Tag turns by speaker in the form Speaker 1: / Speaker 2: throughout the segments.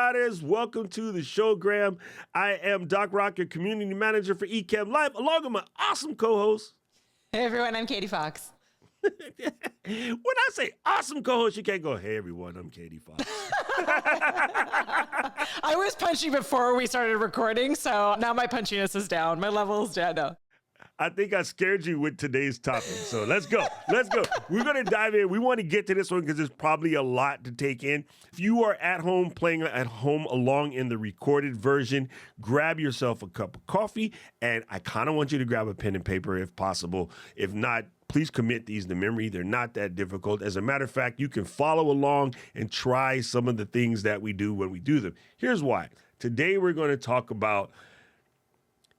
Speaker 1: riders. Welcome to the showgram. I am Doc Rock, your community manager for Ecamm Live, along with my awesome co-host.
Speaker 2: Hey everyone, I'm Katie Fox.
Speaker 1: When I say awesome co-host, you can't go, hey everyone, I'm Katie Fox.
Speaker 2: I was punchy before we started recording, so now my punchiness is down. My level is down now.
Speaker 1: I think I scared you with today's topic. So let's go. Let's go. We're going to dive in. We want to get to this one because there's probably a lot to take in. If you are at home, playing at home along in the recorded version, grab yourself a cup of coffee. And I kind of want you to grab a pen and paper if possible. If not, please commit these to memory. They're not that difficult. As a matter of fact, you can follow along and try some of the things that we do when we do them. Here's why. Today, we're going to talk about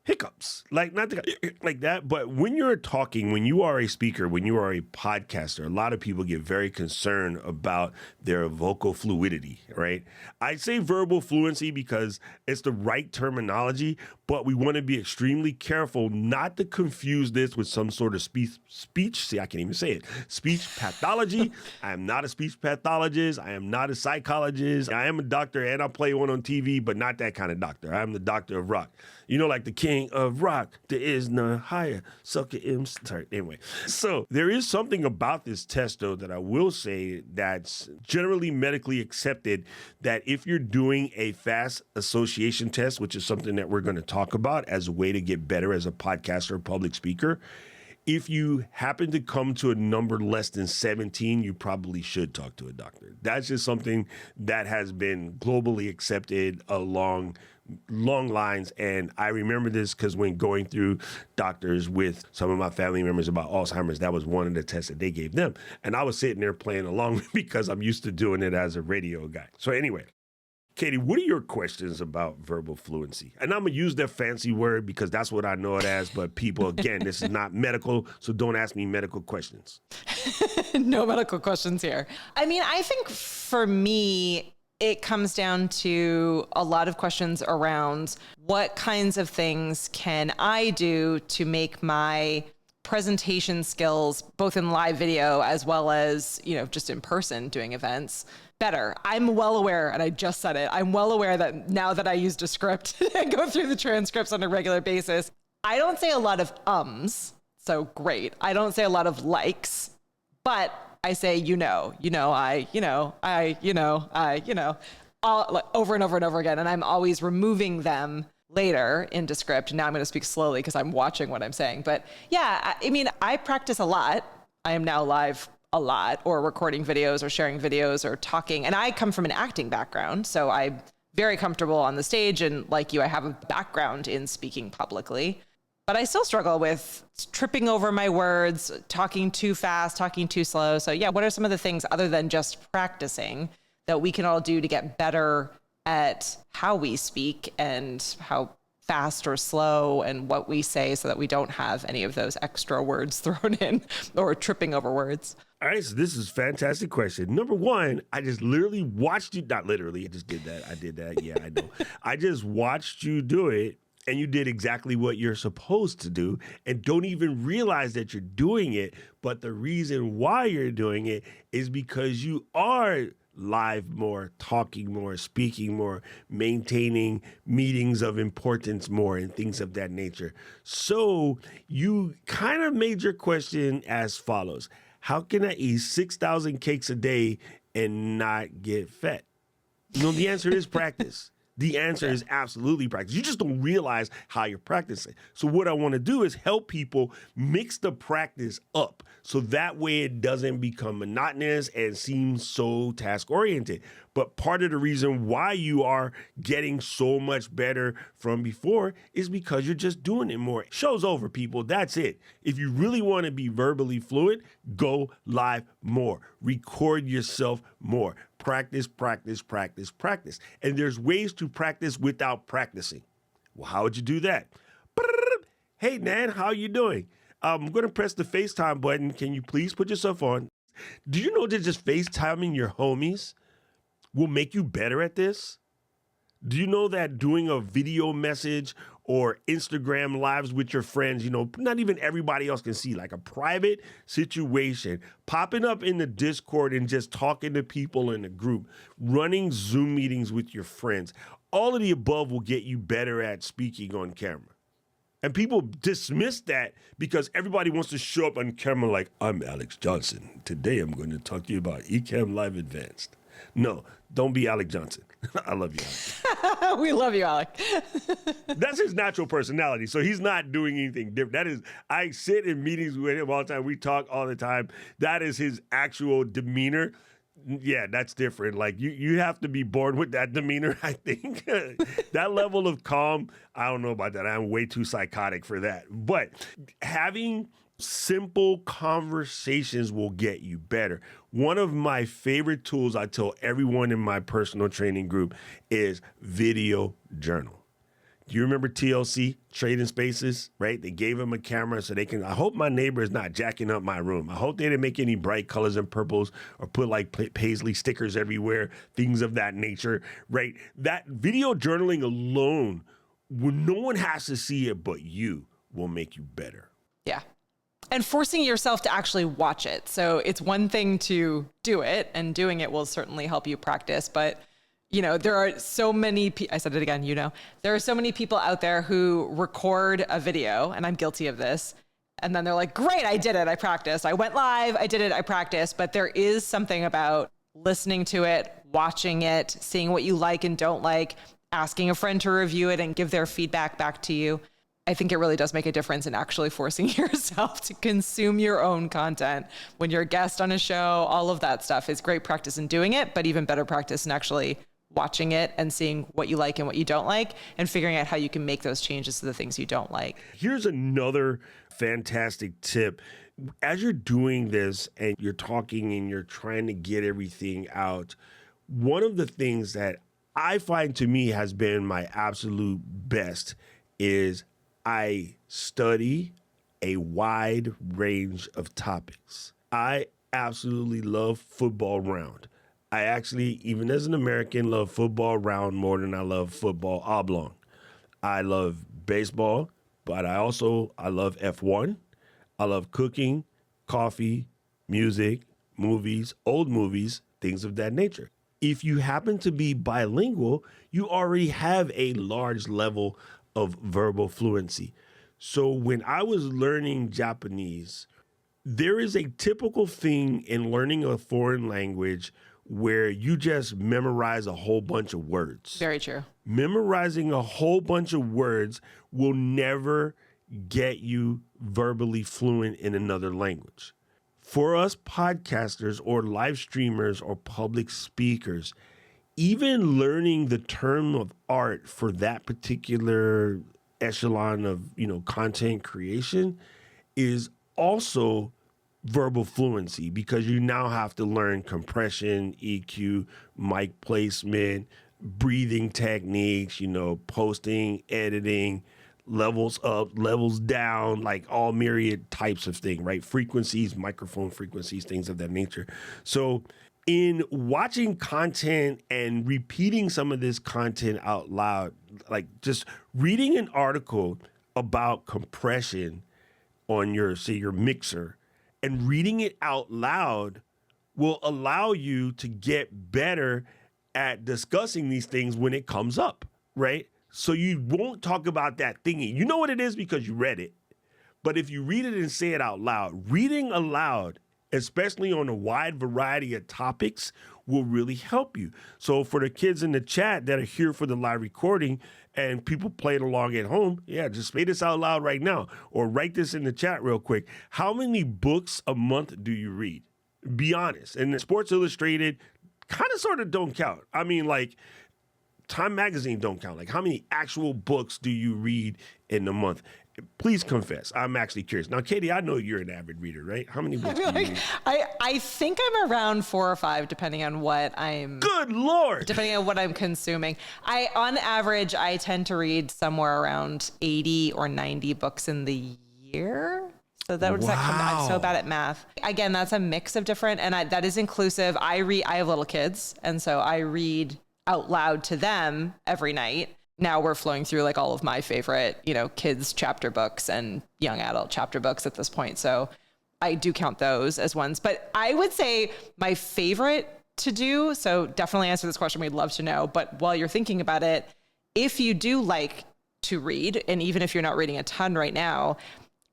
Speaker 1: hiccups, like not like that, but when you're talking, when you are a speaker, when you are a podcaster, a lot of people get very concerned about their vocal fluidity, right? I say verbal fluency because it's the right terminology, but we want to be extremely careful not to confuse this with some sort of speech. See, I can't even say it. Speech pathology. I am not a speech pathologist. I am not a psychologist. I am a doctor and I play one on TV, but not that kind of doctor. I'm the doctor of rock. You know, like the king of rock, there is none higher. Sucker M. Sorry, anyway. So there is something about this test, though, that I will say that's generally medically accepted, that if you're doing a fast association test, which is something that we're going to talk about as a way to get better as a podcaster or public speaker, if you happen to come to a number less than 17, you probably should talk to a doctor. That's just something that has been globally accepted along long lines. And I remember this because when going through doctors with some of my family members about Alzheimer's, that was one of the tests that they gave them. And I was sitting there playing along because I'm used to doing it as a radio guy. So anyway, Katie, what are your questions about verbal fluency? And I'm going to use that fancy word because that's what I know it as. But people, again, this is not medical, so don't ask me medical questions.
Speaker 2: No medical questions here. I mean, I think for me, it comes down to a lot of questions around what kinds of things can I do to make my presentation skills, both in live video as well as, just in person doing events, better. I'm well aware, and I just said it, I'm well aware that now that I used a script and go through the transcripts on a regular basis, I don't say a lot of ums, so great. I don't say a lot of likes, but I say, all, like, over and over and over again. And I'm always removing them later into script. Now I'm going to speak slowly because I'm watching what I'm saying. But yeah, I mean, I practice a lot. I am now live a lot, or recording videos or sharing videos or talking. And I come from an acting background, so I'm very comfortable on the stage. And like you, I have a background in speaking publicly. But I still struggle with tripping over my words, talking too fast, talking too slow. So yeah, what are some of the things other than just practicing that we can all do to get better at how we speak and how fast or slow and what we say so that we don't have any of those extra words thrown in or tripping over words?
Speaker 1: All right, so this is a fantastic question. Number one, I just literally watched you, not literally, I just did that. I did that. Yeah, I know. I just watched you do it. And you did exactly what you're supposed to do and don't even realize that you're doing it. But the reason why you're doing it is because you are live more, talking more, speaking more, maintaining meetings of importance more, and things of that nature. So you kind of made your question as follows. How can I eat 6,000 cakes a day and not get fat? The answer is practice. The answer is absolutely practice. You just don't realize how you're practicing. So what I want to do is help people mix the practice up so that way it doesn't become monotonous and seem so task-oriented. But part of the reason why you are getting so much better from before is because you're just doing it more. Show's over, people. That's it. If you really want to be verbally fluent, go live more. Record yourself more. Practice, practice, practice, practice. And there's ways to practice without practicing. Well, how would you do that? Hey, Nan, how you doing? I'm going to press the FaceTime button. Can you please put yourself on? Do you know that just FaceTiming your homies will make you better at this? Do you know that doing a video message or Instagram lives with your friends, not even everybody else can see, like a private situation, popping up in the Discord and just talking to people in the group, running Zoom meetings with your friends. All of the above will get you better at speaking on camera. And people dismiss that because everybody wants to show up on camera like, I'm Alex Johnson. Today I'm going to talk to you about Ecamm Live Advanced. No, don't be Alex Johnson. I love you, Alex.
Speaker 2: We love you, Alec.
Speaker 1: That's his natural personality. So he's not doing anything different. I sit in meetings with him all the time. We talk all the time. That is his actual demeanor. Yeah, that's different. Like you have to be born with that demeanor, I think. That level of calm, I don't know about that. I'm way too psychotic for that. But having simple conversations will get you better. One of my favorite tools I tell everyone in my personal training group is video journal. Do you remember TLC, Trading Spaces, right? They gave him a camera so they can, I hope my neighbor is not jacking up my room. I hope they didn't make any bright colors and purples or put like paisley stickers everywhere, things of that nature, right? That video journaling alone, when no one has to see it but you, will make you better.
Speaker 2: Yeah. And forcing yourself to actually watch it. So it's one thing to do it, and doing it will certainly help you practice, but there are so many, I said it again, there are so many people out there who record a video, and I'm guilty of this. And then they're like, great, I did it. I practiced. I went live. I did it. I practiced. But there is something about listening to it, watching it, seeing what you like and don't like, asking a friend to review it and give their feedback back to you. I think it really does make a difference in actually forcing yourself to consume your own content. When you're a guest on a show, all of that stuff is great practice in doing it, but even better practice in actually watching it and seeing what you like and what you don't like and figuring out how you can make those changes to the things you don't like.
Speaker 1: Here's another fantastic tip. As you're doing this and you're talking and you're trying to get everything out, one of the things that I find to me has been my absolute best is I study a wide range of topics. I absolutely love football round. I actually, even as an American, love football round more than I love football oblong. I love baseball, but I love F1. I love cooking, coffee, music, movies, old movies, things of that nature. If you happen to be bilingual, you already have a large level of verbal fluency. So when I was learning Japanese, there is a typical thing in learning a foreign language where you just memorize a whole bunch of words.
Speaker 2: Very true.
Speaker 1: Memorizing a whole bunch of words will never get you verbally fluent in another language. For us podcasters or live streamers or public speakers, even learning the term of art for that particular echelon of, content creation is also verbal fluency, because you now have to learn compression, EQ, mic placement, breathing techniques, posting, editing, levels up, levels down, like all myriad types of things, right? Frequencies, microphone frequencies, things of that nature. So in watching content and repeating some of this content out loud, like just reading an article about compression on your mixer and reading it out loud will allow you to get better at discussing these things when it comes up, right? So you won't talk about that thingy. You know what it is because you read it. But if you read it and say it out loud, reading aloud, especially on a wide variety of topics, will really help you. So for the kids in the chat that are here for the live recording and people playing along at home, just say this out loud right now or write this in the chat real quick. How many books a month do you read? Be honest. And Sports Illustrated kind of sort of don't count. I mean, like Time Magazine don't count. Like how many actual books do you read in a month? Please confess. I'm actually curious. Now, Katie, I know you're an avid reader, right? How many books do you read?
Speaker 2: I think I'm around 4 or 5, depending on what I'm...
Speaker 1: Good Lord!
Speaker 2: Depending on what I'm consuming. On average, I tend to read somewhere around 80 or 90 books in the year. So that would come out. I'm so bad at math. Again, that's a mix of different, and that is inclusive. I have little kids, and so I read out loud to them every night. now we're flowing through like all of my favorite, kids chapter books and young adult chapter books at this point. So I do count those as ones. But I would say my favorite to do, so definitely answer this question. We'd love to know. But while you're thinking about it, if you do like to read, and even if you're not reading a ton right now,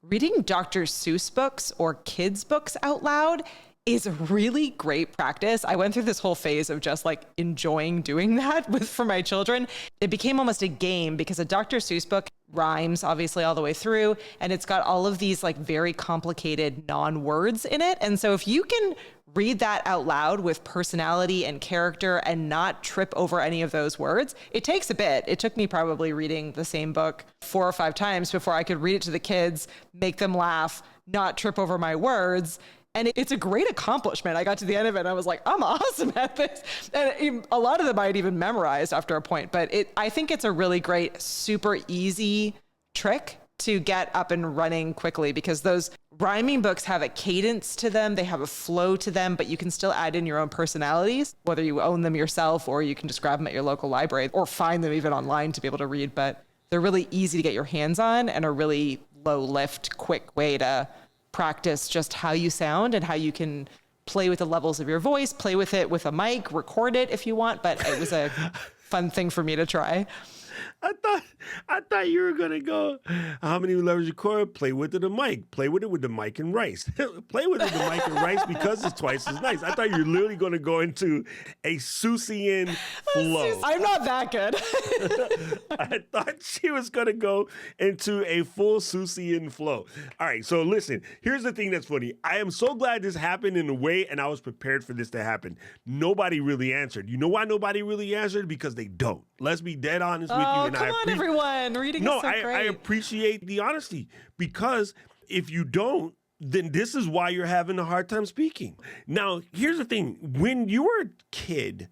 Speaker 2: reading Dr. Seuss books or kids books out loud is a really great practice. I went through this whole phase of just like enjoying doing that for my children. It became almost a game because a Dr. Seuss book rhymes obviously all the way through, and it's got all of these like very complicated non-words in it. And so if you can read that out loud with personality and character and not trip over any of those words, it takes a bit. It took me probably reading the same book 4 or 5 times before I could read it to the kids, make them laugh, not trip over my words. And it's a great accomplishment. I got to the end of it and I was like, I'm awesome at this. And a lot of them I had even memorized after a point, but I think it's a really great, super easy trick to get up and running quickly, because those rhyming books have a cadence to them. They have a flow to them, but you can still add in your own personalities, whether you own them yourself or you can just grab them at your local library or find them even online to be able to read. But they're really easy to get your hands on and a really low lift, quick way to practice just how you sound and how you can play with the levels of your voice, play with it with a mic, record it if you want. But it was a fun thing for me to try.
Speaker 1: I thought you were gonna go, how many levels you record? Play with it a mic. Play with it with the mic and rice. Play with it with the mic and rice because it's twice as nice. I thought you were literally gonna go into a Seussian flow.
Speaker 2: I'm not that good.
Speaker 1: I thought she was gonna go into a full Seussian flow. All right, so listen, here's the thing that's funny. I am so glad this happened in a way, and I was prepared for this to happen. Nobody really answered. You know why nobody really answered? Because they don't. Let's be dead honest with you. And
Speaker 2: come on, everyone. Reading is so great.
Speaker 1: I appreciate the honesty, because if you don't, then this is why you're having a hard time speaking. Now, here's the thing. When you were a kid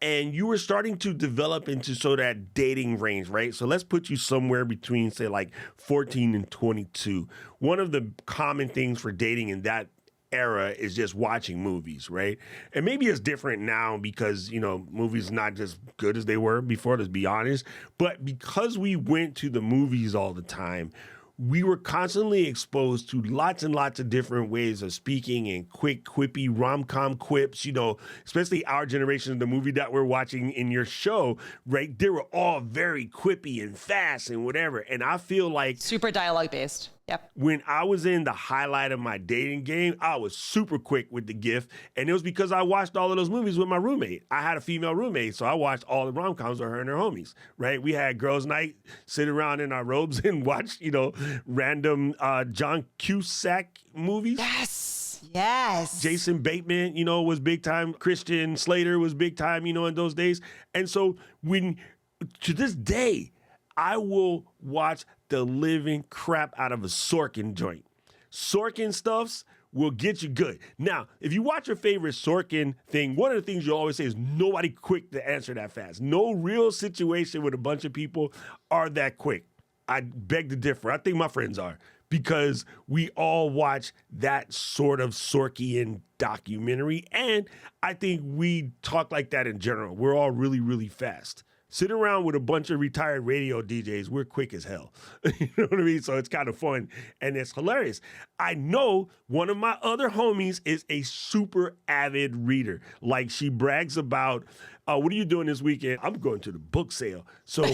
Speaker 1: and you were starting to develop into that dating range, right? So let's put you somewhere between, say, like 14 and 22. One of the common things for dating in that era is just watching movies, right? And maybe it's different now because, movies not just good as they were before, let's be honest. But because we went to the movies all the time, we were constantly exposed to lots and lots of different ways of speaking and quick, quippy, rom-com quips, especially our generation, the movie that we're watching in your show, right? They were all very quippy and fast and whatever. And I feel like
Speaker 2: super dialogue based. Yep.
Speaker 1: When I was in the highlight of my dating game, I was super quick with the gift. And it was because I watched all of those movies with my roommate. I had a female roommate, so I watched all the rom-coms with her and her homies, right? We had girls' night, sit around in our robes and watch, random John Cusack movies.
Speaker 2: Yes.
Speaker 1: Jason Bateman, was big time. Christian Slater was big time, in those days. And so to this day, I will watch the living crap out of a Sorkin joint. Sorkin stuffs will get you good. Now, if you watch your favorite Sorkin thing, one of the things you always say is nobody quick to answer that fast. No real situation with a bunch of people are that quick. I beg to differ. I think my friends are, because we all watch that sort of Sorkian documentary, and I think we talk like that in general. We're all really, really fast. Sit around with a bunch of retired radio DJs, we're quick as hell. You know what I mean? So it's kind of fun and it's hilarious. I know one of my other homies is a super avid reader. Like, she brags about, what are you doing this weekend? I'm going to the book sale. So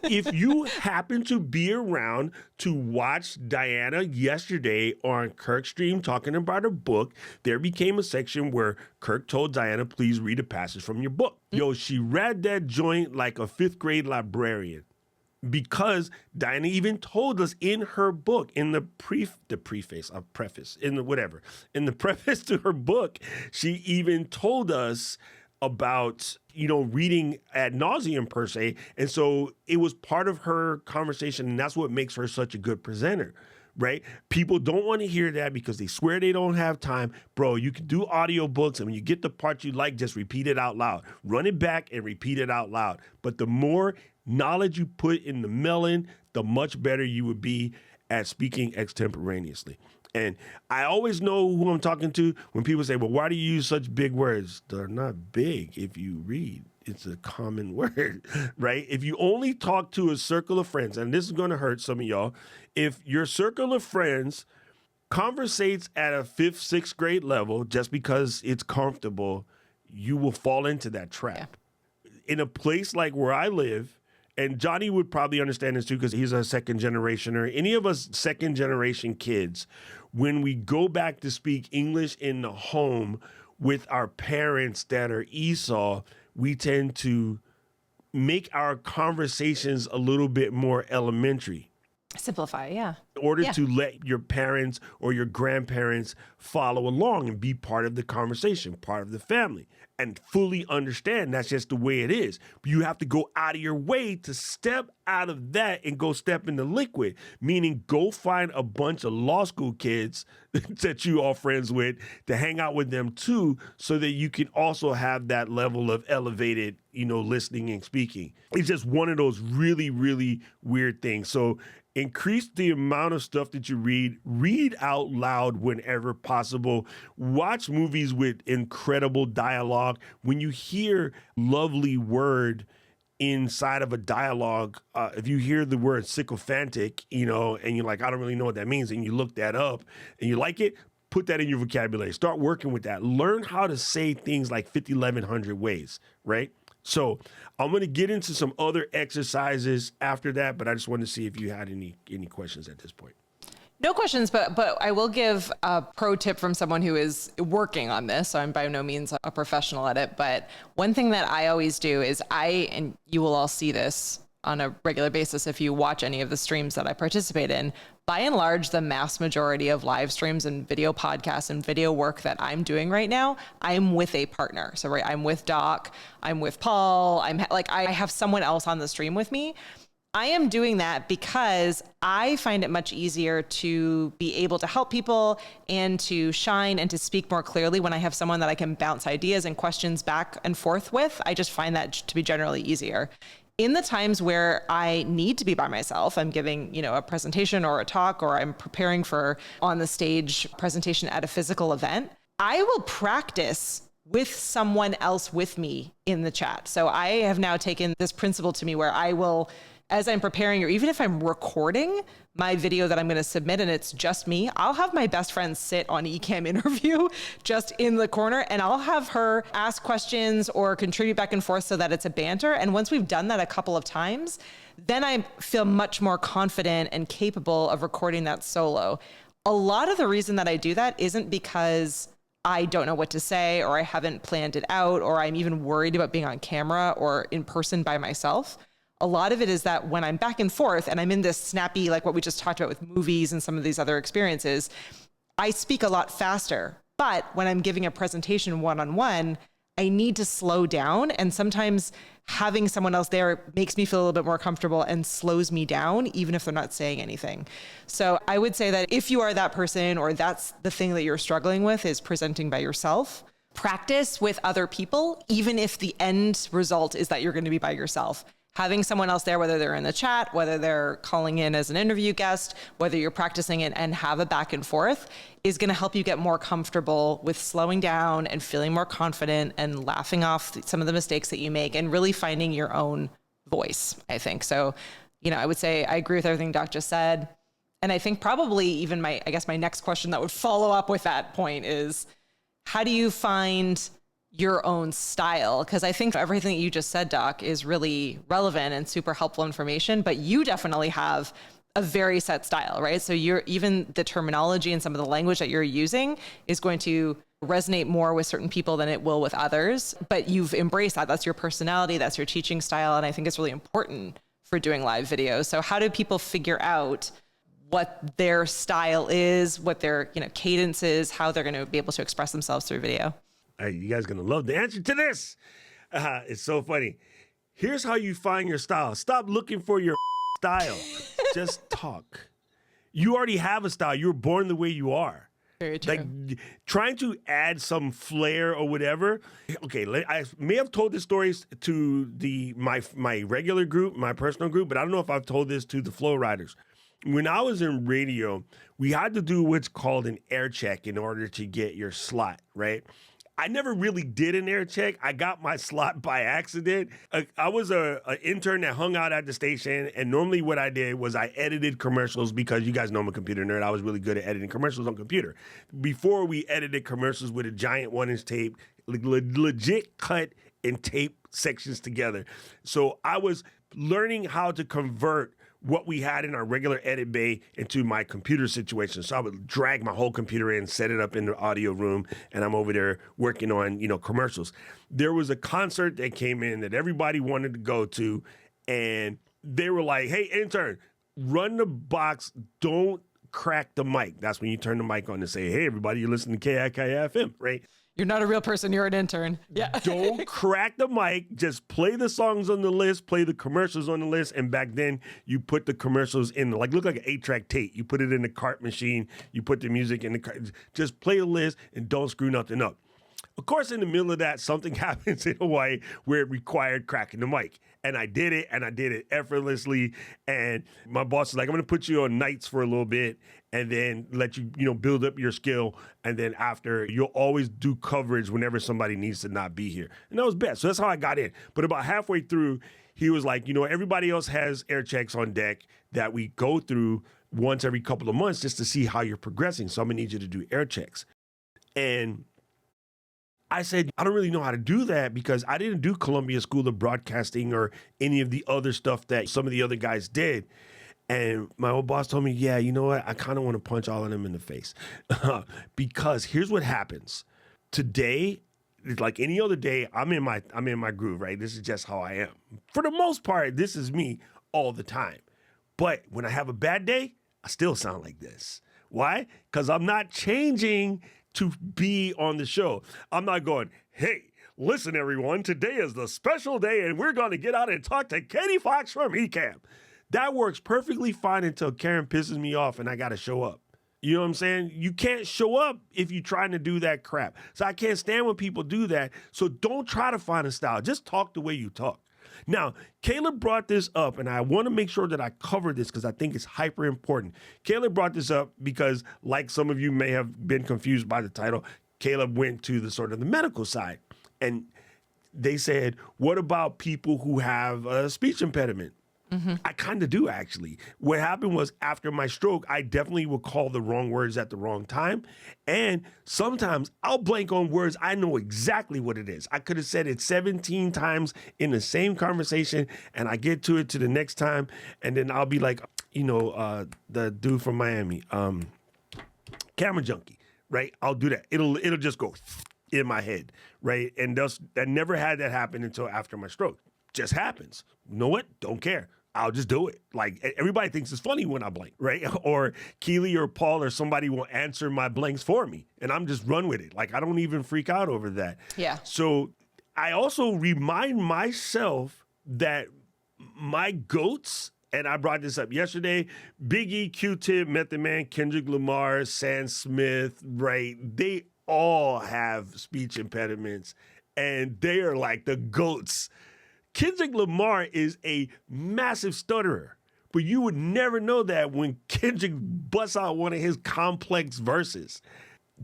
Speaker 1: if you happen to be around to watch Diana yesterday on Kirk's stream talking about a book, there became a section where Kirk told Diana, please read a passage from your book. Yo, she read that joint like a 5th grade librarian, because Diana even told us in her book, in the preface to her book, she even told us about, reading ad nauseum per se. And so it was part of her conversation, and that's what makes her such a good presenter, right? People don't want to hear that because they swear they don't have time. Bro, you can do audiobooks, and when you get the part you like, just repeat it out loud. Run it back and repeat it out loud. But the more knowledge you put in the melon, the much better you would be at speaking extemporaneously. And I always know who I'm talking to when people say, well, why do you use such big words? They're not big if you read. It's a common word, right? If you only talk to a circle of friends, and this is going to hurt some of y'all, if your circle of friends conversates at a 5th, 6th grade level just because it's comfortable, you will fall into that trap. Yeah. In a place like where I live, and Johnny would probably understand this too because he's a second generationer. Any of us second generation kids, when we go back to speak English in the home with our parents that are Esau, we tend to make our conversations a little bit more elementary.
Speaker 2: Simplify, yeah.
Speaker 1: In order to let your parents or your grandparents follow along and be part of the conversation, part of the family, and fully understand that's just the way it is. But you have to go out of your way to step out of that and go step into liquid, meaning go find a bunch of law school kids that you are friends with to hang out with them too, so that you can also have that level of elevated, listening and speaking. It's just one of those really, really weird things. So increase the amount of stuff that you read out loud whenever possible. Watch movies with incredible dialogue. When you hear lovely word inside of a dialogue, if you hear the word sycophantic, and you're like, I don't really know what that means, and you look that up and you like it, put that in your vocabulary. Start working with that. Learn how to say things like 5,100 ways, right? So I'm going to get into some other exercises after that, but I just wanted to see if you had any questions at this point.
Speaker 2: No questions, but I will give a pro tip from someone who is working on this. So I'm by no means a professional at it. But one thing that I always do is and you will all see this on a regular basis if you watch any of the streams that I participate in. By and large, the mass majority of live streams and video podcasts and video work that I'm doing right now, I'm with a partner. So right, I'm with Doc, I'm with Paul, I have someone else on the stream with me. I am doing that because I find it much easier to be able to help people and to shine and to speak more clearly when I have someone that I can bounce ideas and questions back and forth with. I just find that to be generally easier. In the times where I need to be by myself, I'm giving, a presentation or a talk, or I'm preparing for on the stage presentation at a physical event, I will practice with someone else with me in the chat. So I have now taken this principle to me where I will, as I'm preparing, or even if I'm recording my video that I'm going to submit and it's just me, I'll have my best friend sit on Ecamm interview just in the corner, and I'll have her ask questions or contribute back and forth so that it's a banter. And once we've done that a couple of times, then I feel much more confident and capable of recording that solo. A lot of the reason that I do that isn't because I don't know what to say, or I haven't planned it out, or I'm even worried about being on camera or in person by myself. A lot of it is that when I'm back and forth and I'm in this snappy, like what we just talked about with movies and some of these other experiences, I speak a lot faster. But when I'm giving a presentation one-on-one, I need to slow down. And sometimes having someone else there makes me feel a little bit more comfortable and slows me down, even if they're not saying anything. So I would say that if you are that person, or that's the thing that you're struggling with, is presenting by yourself, practice with other people, even if the end result is that you're going to be by yourself. Having someone else there, whether they're in the chat, whether they're calling in as an interview guest, whether you're practicing it and have a back and forth, is going to help you get more comfortable with slowing down and feeling more confident and laughing off some of the mistakes that you make and really finding your own voice, I think. So, I would say I agree with everything Doc just said. And I think probably even my next question that would follow up with that point is, how do you find your own style? Because I think everything that you just said, Doc, is really relevant and super helpful information, but you definitely have a very set style, right? So even the terminology and some of the language that you're using is going to resonate more with certain people than it will with others, but you've embraced that. That's your personality, that's your teaching style. And I think it's really important for doing live videos. So how do people figure out what their style is, what their cadence is, how they're going to be able to express themselves through video?
Speaker 1: You guys are going to love the answer to this. It's so funny. Here's how you find your style. Stop looking for your style. Just talk. You already have a style. You were born the way you are.
Speaker 2: Very true.
Speaker 1: Like trying to add some flair or whatever. Okay, I may have told this story to my regular group, my personal group, but I don't know if I've told this to the Flow Riders. when I was in radio, we had to do what's called an air check in order to get your slot, right? I never really did an air check. I got my slot by accident. I was an intern that hung out at the station, and normally what I did was I edited commercials because you guys know I'm a computer nerd. I was really good at editing commercials on computer. Before we edited commercials with a giant 1-inch tape, legit cut and tape sections together. So I was learning how to convert what we had in our regular edit bay into my computer situation. So I would drag my whole computer in, set it up in the audio room, and I'm over there working on, commercials. There was a concert that came in that everybody wanted to go to, and they were like, hey, intern, run the box, don't crack the mic. That's when you turn the mic on and say, hey, everybody, you're listening to KIKFM, right?
Speaker 2: You're not a real person, you're an intern. Yeah.
Speaker 1: Don't crack the mic. Just play the songs on the list, play the commercials on the list. And back then, you put the commercials in, look like an 8-track tape. You put it in the cart machine. You put the music in the cart. Just play the list and don't screw nothing up. Of course, in the middle of that, something happens in Hawaii where it required cracking the mic. And I did it effortlessly. And my boss is like, I'm going to put you on nights for a little bit and then let you, build up your skill. And then after, you'll always do coverage whenever somebody needs to not be here. And that was best. So that's how I got in. But about halfway through, he was like, everybody else has air checks on deck that we go through once every couple of months just to see how you're progressing. So I'm going to need you to do air checks. And I said, I don't really know how to do that because I didn't do Columbia School of Broadcasting or any of the other stuff that some of the other guys did. And my old boss told me, yeah, you know what? I kind of want to punch all of them in the face because here's what happens. Today, like any other day, I'm in my groove, right? This is just how I am. For the most part, this is me all the time. But when I have a bad day, I still sound like this. Why? Because I'm not changing to be on the show. I'm not going, hey, listen, everyone, today is the special day and we're going to get out and talk to Katie Fox from Ecamm. That works perfectly fine until Karen pisses me off and I got to show up. You know what I'm saying? You can't show up if you're trying to do that crap. So I can't stand when people do that. So don't try to find a style. Just talk the way you talk. Now, Caleb brought this up, and I want to make sure that I cover this because I think it's hyper important. Caleb brought this up because, like some of you may have been confused by the title, Caleb went to the sort of the medical side. And they said, what about people who have a speech impediment? Mm-hmm. I kind of do, actually. What happened was after my stroke, I definitely would call the wrong words at the wrong time. And sometimes I'll blank on words. I know exactly what it is. I could have said it 17 times in the same conversation, and I get to it to the next time. And then I'll be like, the dude from Miami, Camera Junkie, right? I'll do that. It'll just go in my head, right? And I never had that happen until after my stroke. Just happens. You know what? Don't care. I'll just do it. Like, everybody thinks it's funny when I blank, right? Or Keely or Paul or somebody will answer my blanks for me, and I'm just run with it. Like, I don't even freak out over that.
Speaker 2: Yeah.
Speaker 1: So I also remind myself that my goats, and I brought this up yesterday, Biggie, Q-Tip, Method Man, Kendrick Lamar, Sam Smith, right? They all have speech impediments, and they are like the goats. Kendrick Lamar is a massive stutterer, but you would never know that when Kendrick busts out one of his complex verses.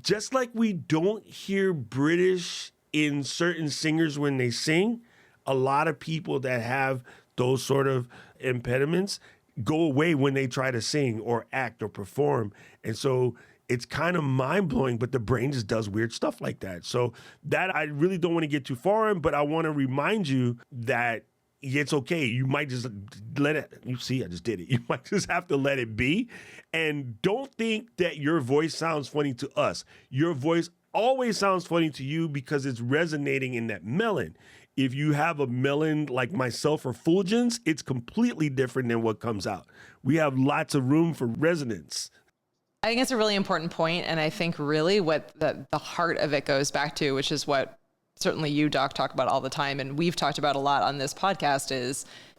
Speaker 1: Just like we don't hear British in certain singers when they sing, a lot of people that have those sort of impediments go away when they try to sing or act or perform. And so it's kind of mind-blowing, but the brain just does weird stuff like that. So that I really don't want to get too far in, but I want to remind you that it's okay. You might just let it, you see, I just did it. You might just have to let it be. And don't think that your voice sounds funny to us. Your voice always sounds funny to you because it's resonating in that melon. If you have a melon like myself or Fulgens, it's completely different than what comes out. We have lots of room for resonance.
Speaker 2: I think it's a really important point, and I think really what the heart of it goes back to, which is what certainly you, Doc, talk about all the time, and we've talked about a lot on this podcast,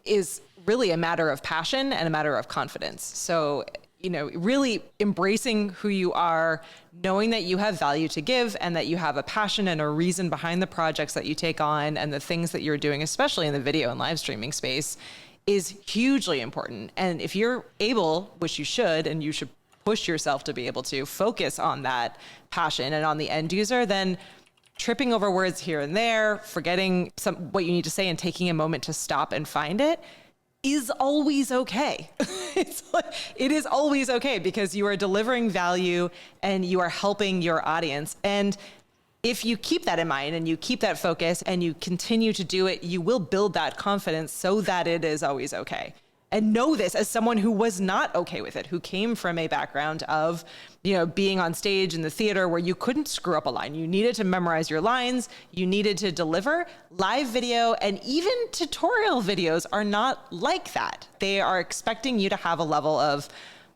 Speaker 2: is really a matter of passion and a matter of confidence. So, really embracing who you are, knowing that you have value to give and that you have a passion and a reason behind the projects that you take on and the things that you're doing, especially in the video and live streaming space, is hugely important. And if you're able, which you should, and you should push yourself to be able to focus on that passion and on the end user, then tripping over words here and there, forgetting what you need to say and taking a moment to stop and find it is always okay. It is always okay because you are delivering value and you are helping your audience. And if you keep that in mind and you keep that focus and you continue to do it, you will build that confidence so that it is always okay. And know this as someone who was not okay with it, who came from a background of, being on stage in the theater where you couldn't screw up a line. You needed to memorize your lines. You needed to deliver. Live video and even tutorial videos are not like that. They are expecting you to have a level of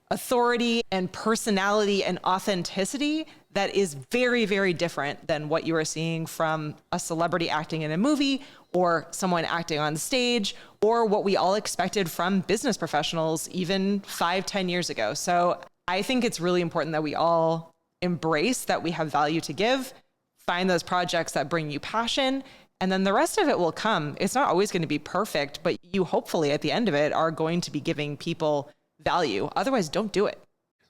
Speaker 2: authority and personality and authenticity that is very, very different than what you are seeing from a celebrity acting in a movie or someone acting on stage or what we all expected from business professionals even 5-10 years ago. So I think it's really important that we all embrace that we have value to give, find those projects that bring you passion, and then the rest of it will come. It's not always going to be perfect, but you hopefully at the end of it are going to be giving people value. Otherwise, don't do it.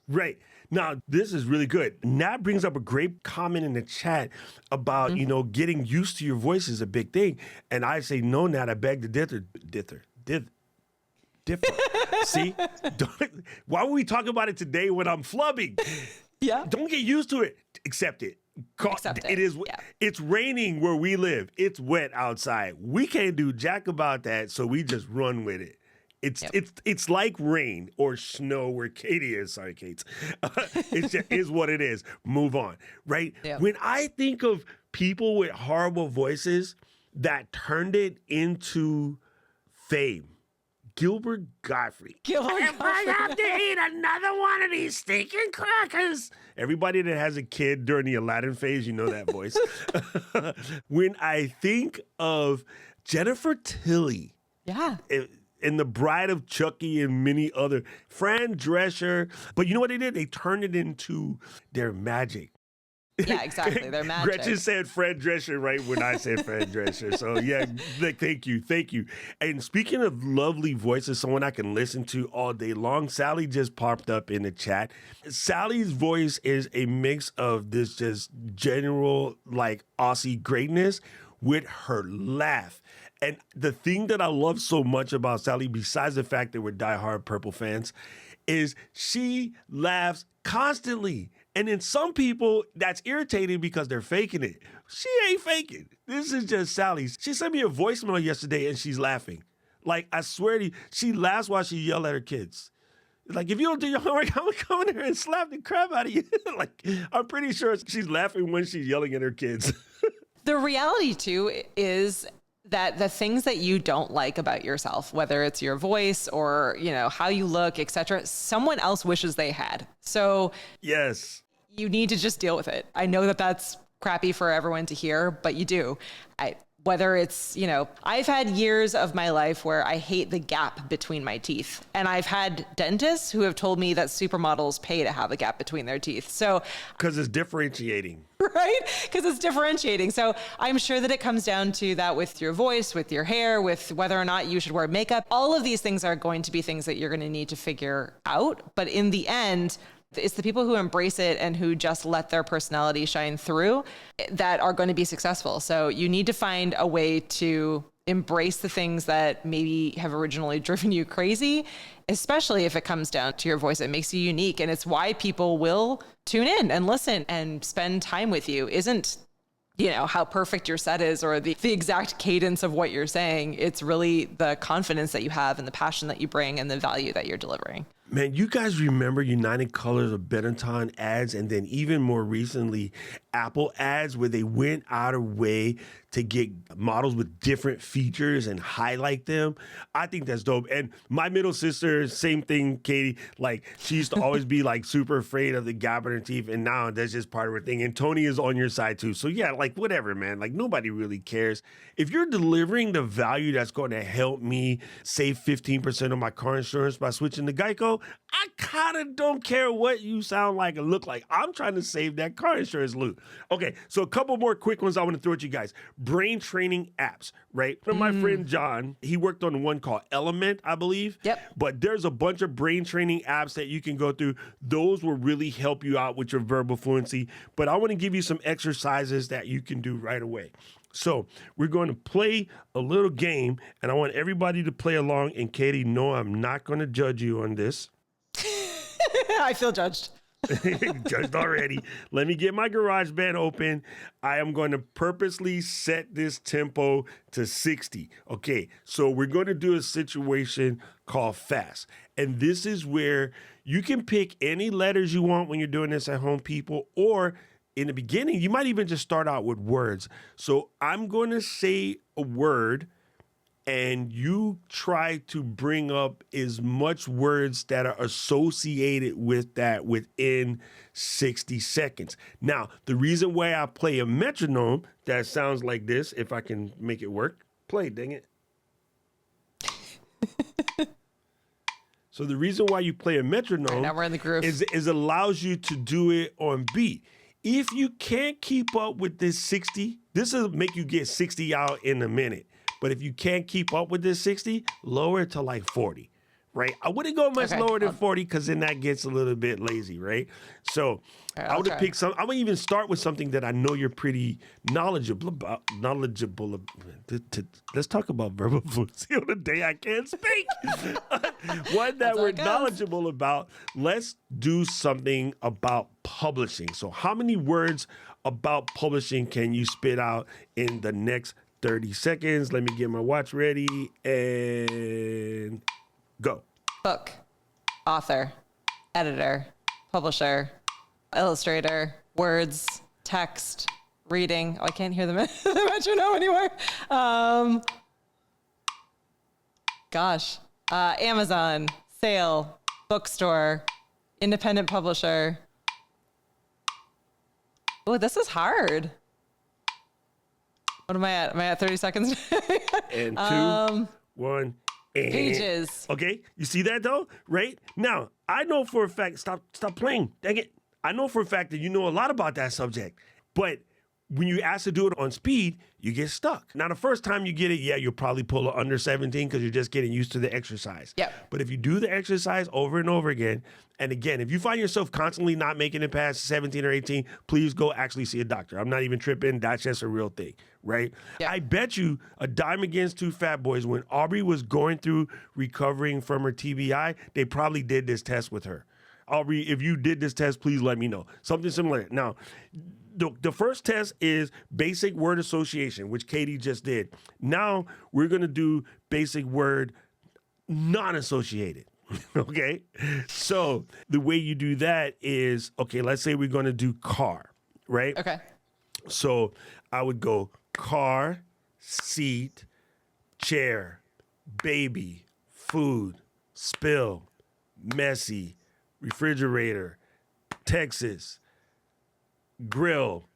Speaker 1: Right. Now, this is really good. Nat brings up a great comment in the chat about, getting used to your voice is a big thing. And I say, no, Nat, I beg to differ. See? Why would we talk about it today when I'm flubbing?
Speaker 2: Yeah.
Speaker 1: Don't get used to it. Accept it.
Speaker 2: Accept it.
Speaker 1: It's raining where we live. It's wet outside. We can't do jack about that, so we just run with it. It's like rain or snow where Katie is. Sorry, Kate. It just is what it is. Move on, right? Yep. When I think of people with horrible voices that turned it into fame, Gilbert Gottfried. I have to eat another one of these stinking crackers. Everybody that has a kid during the Aladdin phase, you know that voice. When I think of Jennifer Tilly.
Speaker 2: Yeah.
Speaker 1: And the Bride of Chucky and many other, Fran Drescher. But you know what they did? They turned it into their magic.
Speaker 2: Yeah, exactly. Their magic.
Speaker 1: Gretchen said Fran Drescher right when I said Fran Drescher. So yeah, thank you. And speaking of lovely voices, someone I can listen to all day long, Sally just popped up in the chat. Sally's voice is a mix of this just general like Aussie greatness with her laugh. And the thing that I love so much about Sally, besides the fact that we're diehard Purple fans, is she laughs constantly. And then some people, that's irritating because they're faking it. She ain't faking. This is just Sally. She sent me a voicemail yesterday and she's laughing. Like, I swear to you, she laughs while she yells at her kids. Like, if you don't do your homework, I'm going to come in there and slap the crap out of you. Like, I'm pretty sure she's laughing when she's yelling at her kids.
Speaker 2: The reality, too, is that the things that you don't like about yourself, whether it's your voice or, how you look, etc., someone else wishes they had. So
Speaker 1: yes,
Speaker 2: you need to just deal with it. I know that that's crappy for everyone to hear, but you do. Whether it's, I've had years of my life where I hate the gap between my teeth. And I've had dentists who have told me that supermodels pay to have a gap between their teeth. So,
Speaker 1: because it's differentiating.
Speaker 2: Right? Because it's differentiating. So I'm sure that it comes down to that with your voice, with your hair, with whether or not you should wear makeup. All of these things are going to be things that you're going to need to figure out. But in the end, it's the people who embrace it and who just let their personality shine through that are going to be successful. So you need to find a way to embrace the things that maybe have originally driven you crazy, especially if it comes down to your voice. It makes you unique. And it's why people will tune in and listen and spend time with you. Isn't, how perfect your set is or the exact cadence of what you're saying. It's really the confidence that you have and the passion that you bring and the value that you're delivering.
Speaker 1: Man, you guys remember United Colors of Benetton ads and then even more recently Apple ads where they went out of way to get models with different features and highlight them? I think that's dope. And my middle sister, same thing, Katie, like she used to always be like super afraid of the gap in her teeth and now that's just part of her thing. And Tony is on your side too. So yeah, like whatever, man, like nobody really cares. If you're delivering the value that's going to help me save 15% on my car insurance by switching to Geico, I kind of don't care what you sound like and look like. I'm trying to save that car insurance loot. Okay, so a couple more quick ones I want to throw at you guys. Brain training apps, right? From my friend John, he worked on one called Element, I believe.
Speaker 2: Yep.
Speaker 1: But there's a bunch of brain training apps that you can go through. Those will really help you out with your verbal fluency. But I want to give you some exercises that you can do right away. So we're going to play a little game, and I want everybody to play along. And Katie, no, I'm not going to judge you on this.
Speaker 2: I feel judged.
Speaker 1: Judged already. Let me get my GarageBand open. I am going to purposely set this tempo to 60. Okay, so we're going to do a situation called fast. And this is where you can pick any letters you want when you're doing this at home, people, or in the beginning, you might even just start out with words. So I'm going to say a word, and you try to bring up as much words that are associated with that within 60 seconds. Now, the reason why I play a metronome that sounds like this, if I can make it work, play, dang it. So the reason why you play a metronome
Speaker 2: now we're in the groove.
Speaker 1: is allows you to do it on beat. If you can't keep up with this 60, this will make you get 60 out in a minute. But if you can't keep up with this 60, lower it to like 40, right? I wouldn't go much lower than 40 because then that gets a little bit lazy, right? So I would have picked some. I would even start with something that I know you're pretty knowledgeable about. Let's talk about verbal fluency on the day I can't speak. One that we're knowledgeable about. Let's do something about publishing. So how many words about publishing can you spit out in the next 30 seconds? Let me get my watch ready and go.
Speaker 2: Book, author, editor, publisher, illustrator, words, text, reading. Oh, I can't hear the metronome anymore. Amazon, sale, bookstore, independent publisher. Oh, this is hard. What am I at? Am I at 30 seconds?
Speaker 1: And 2, 1, and
Speaker 2: pages.
Speaker 1: Okay, you see that though, right? Now, I know for a fact, stop playing, dang it. I know for a fact that you know a lot about that subject, but when you ask to do it on speed, you get stuck. Now, the first time you get it, yeah, you'll probably pull a under 17 because you're just getting used to the exercise.
Speaker 2: Yep.
Speaker 1: But if you do the exercise over and over again, and again, if you find yourself constantly not making it past 17 or 18, please go actually see a doctor. I'm not even tripping. That's just a real thing, right? Yep. I bet you a dime against two fat boys, when Aubrey was going through recovering from her TBI, they probably did this test with her. Aubrey, if you did this test, please let me know. Something similar. Now, the first test is basic word association, which Katie just did. Now we're going to do basic word non-associated. Okay? So the way you do that is, okay, let's say we're going to do car, right?
Speaker 2: Okay.
Speaker 1: So I would go car, seat, chair, baby, food, spill, messy, refrigerator, Texas, grill,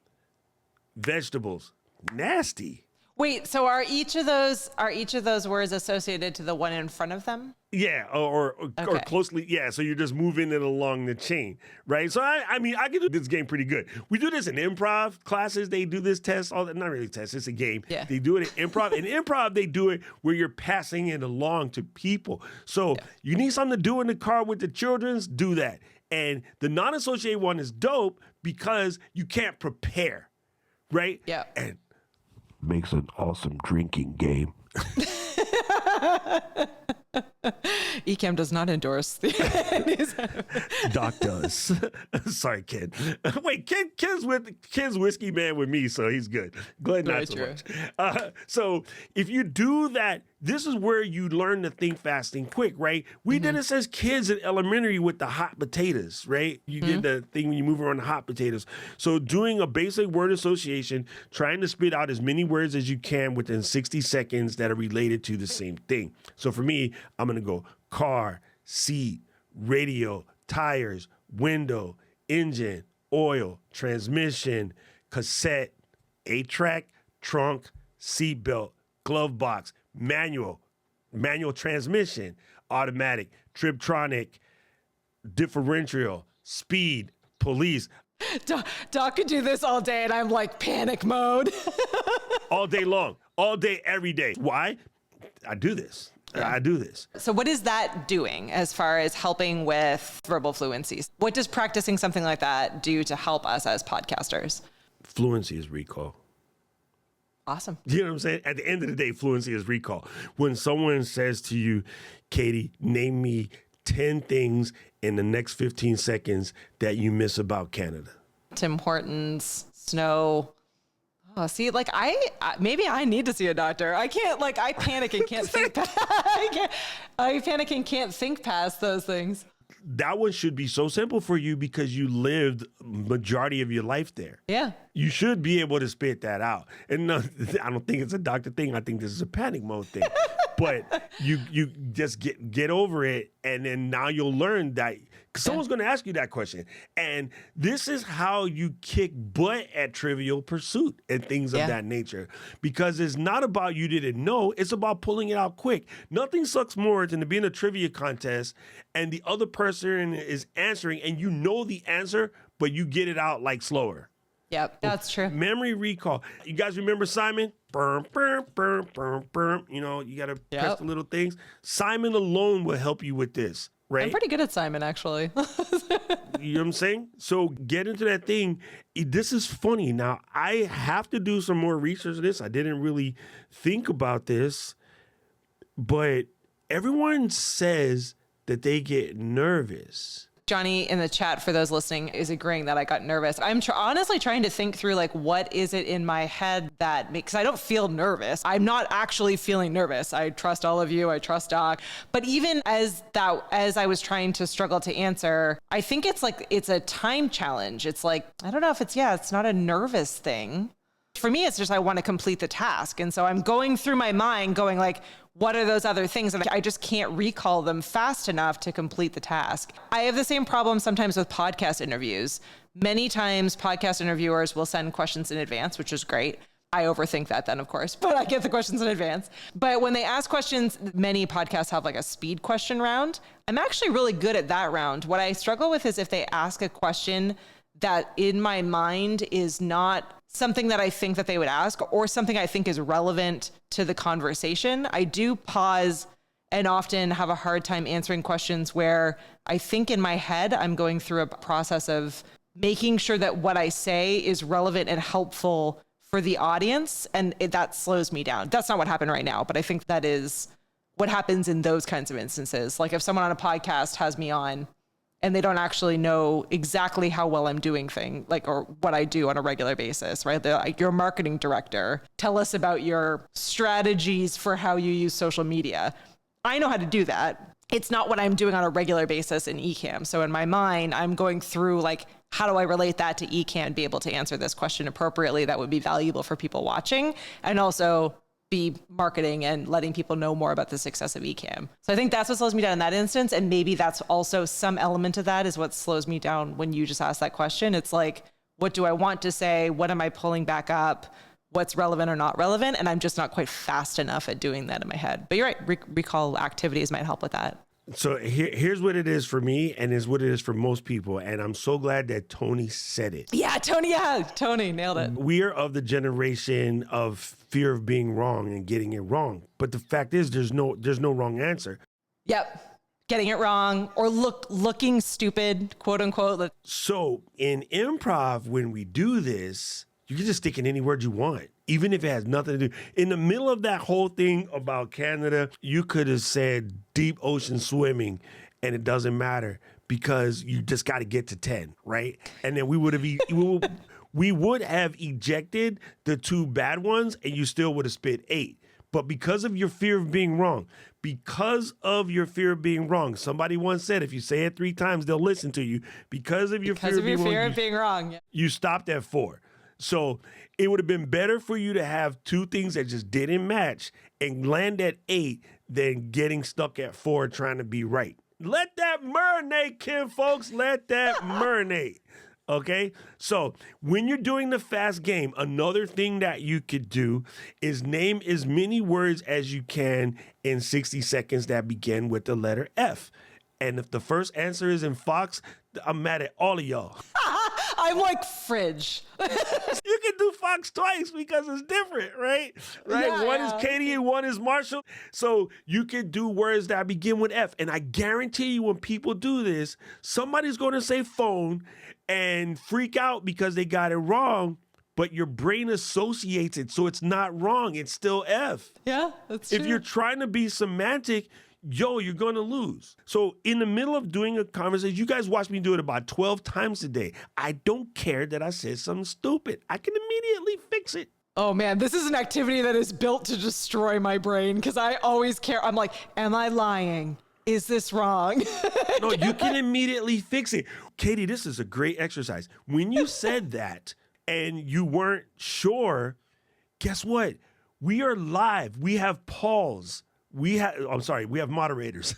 Speaker 1: vegetables, nasty.
Speaker 2: Wait, so are each of those words associated to the one in front of them?
Speaker 1: Yeah, or closely, yeah. So you're just moving it along the chain, right? So I mean, I can do this game pretty good. We do this in improv classes. They do this test, not really test. It's a game.
Speaker 2: Yeah.
Speaker 1: They do it in improv. In improv, they do it where you're passing it along to people. So you need something to do in the car with the children's, do that. And the non-associated one is dope because you can't prepare, right?
Speaker 2: Yeah.
Speaker 1: And makes an awesome drinking game.
Speaker 2: Ecamm does not endorse the.
Speaker 1: Doc does. Sorry, Ken. Wait, Ken's whiskey man with me, so he's good. Glenn, not so much. So if you do that, this is where you learn to think fast and quick, right? We did this as kids in elementary with the hot potatoes, right? You did the thing when you move around the hot potatoes. So doing a basic word association, trying to spit out as many words as you can within 60 seconds that are related to the same thing. So for me, I'm going to go car, seat, radio, tires, window, engine, oil, transmission, cassette, 8-track, trunk, seatbelt, glove box, manual transmission, automatic, Triptronic, differential, speed, police.
Speaker 2: Doc could do this all day, and I'm like panic mode.
Speaker 1: All day long, all day, every day. Why? I do this.
Speaker 2: Yeah.
Speaker 1: I do this.
Speaker 2: So what is that doing as far as helping with verbal fluencies? What does practicing something like that do to help us as podcasters?
Speaker 1: Fluency is recall.
Speaker 2: Awesome.
Speaker 1: You know what I'm saying? At the end of the day, fluency is recall. When someone says to you, Katie, name me 10 things in the next 15 seconds that you miss about Canada.
Speaker 2: Tim Hortons, snow. Oh, see, like maybe I need to see a doctor. I can't, like, I panic and can't think. I panic and can't think past those things.
Speaker 1: That one should be so simple for you because you lived majority of your life there.
Speaker 2: Yeah.
Speaker 1: You should be able to spit that out. And no, I don't think it's a doctor thing. I think this is a panic mode thing. But you just get over it, and then now you'll learn that someone's going to ask you that question. And this is how you kick butt at Trivial Pursuit and things of that nature. Because it's not about you didn't know, it's about pulling it out quick. Nothing sucks more than to be in a trivia contest and the other person is answering and you know the answer, but you get it out like slower.
Speaker 2: Yep, that's true.
Speaker 1: Memory recall. You guys remember Simon? Burm, burm, burm, burm, burm. You know, you got to press the little things. Simon alone will help you with this, right?
Speaker 2: I'm pretty good at Simon, actually.
Speaker 1: You know what I'm saying? So get into that thing. This is funny. Now, I have to do some more research on this. I didn't really think about this, but everyone says that they get nervous.
Speaker 2: Johnny in the chat, for those listening, is agreeing that I got nervous. I'm honestly trying to think through, like, what is it in my head that makes, I don't feel nervous. I'm not actually feeling nervous. I trust all of you. I trust Doc. But even as I was trying to struggle to answer, I think it's like, it's a time challenge. It's like, I don't know if it's not a nervous thing. For me, it's just, I want to complete the task. And so I'm going through my mind going like, what are those other things? And I just can't recall them fast enough to complete the task. I have the same problem sometimes with podcast interviews. Many times podcast interviewers will send questions in advance, which is great. I overthink that then, of course, but I get the questions in advance. But when they ask questions, many podcasts have like a speed question round. I'm actually really good at that round. What I struggle with is if they ask a question that in my mind is not something that I think that they would ask or something I think is relevant to the conversation. I do pause and often have a hard time answering questions where I think in my head, I'm going through a process of making sure that what I say is relevant and helpful for the audience. And that slows me down. That's not what happened right now, but I think that is what happens in those kinds of instances. Like if someone on a podcast has me on and they don't actually know exactly how well I'm doing or what I do on a regular basis, right? They're like, you're a marketing director. Tell us about your strategies for how you use social media. I know how to do that. It's not what I'm doing on a regular basis in Ecamm. So in my mind, I'm going through like, how do I relate that to Ecamm and be able to answer this question appropriately that would be valuable for people watching? And also be marketing and letting people know more about the success of Ecamm. So I think that's what slows me down in that instance. And maybe that's also some element of that is what slows me down when you just ask that question. It's like, what do I want to say? What am I pulling back up? What's relevant or not relevant? And I'm just not quite fast enough at doing that in my head. But you're right, recall activities might help with that.
Speaker 1: So here's what it is for me and is what it is for most people. And I'm so glad that Tony said it.
Speaker 2: Yeah, Tony nailed it.
Speaker 1: We are of the generation of fear of being wrong and getting it wrong. But the fact is there's no wrong answer.
Speaker 2: Yep. Getting it wrong or looking stupid, quote unquote.
Speaker 1: So in improv, when we do this, you can just stick in any word you want, even if it has nothing to do. In the middle of that whole thing about Canada, you could have said deep ocean swimming, and it doesn't matter because you just got to get to 10, right? And then we would have ejected the two bad ones, and you still would have spit 8. But because of your fear of being wrong, somebody once said, if you say it 3 times, they'll listen to you. Because of your fear of being wrong, you stopped at 4. So it would have been better for you to have 2 things that just didn't match and land at 8 than getting stuck at 4 trying to be right. Let that marinate, Kim, folks. Let that marinate. Okay? So when you're doing the fast game, another thing that you could do is name as many words as you can in 60 seconds that begin with the letter F. And if the first answer is in Fox, I'm mad at all of y'all.
Speaker 2: I'm like fridge.
Speaker 1: You can do Fox twice because it's different, right? Right?
Speaker 2: Yeah,
Speaker 1: one
Speaker 2: yeah.
Speaker 1: is Katie and one is Marshall. So you can do words that begin with F. And I guarantee you when people do this, somebody's going to say phone and freak out because they got it wrong, but your brain associates it. So it's not wrong. It's still F.
Speaker 2: Yeah, that's true.
Speaker 1: If you're trying to be semantic, you're going to lose. So in the middle of doing a conversation, you guys watch me do it about 12 times a day. I don't care that I said something stupid. I can immediately fix it.
Speaker 2: Oh man, this is an activity that is built to destroy my brain because I always care. I'm like, am I lying? Is this wrong?
Speaker 1: No, you can immediately fix it. Katie, this is a great exercise. When you said that and you weren't sure, guess what? We are live. We have Pauls. We have moderators.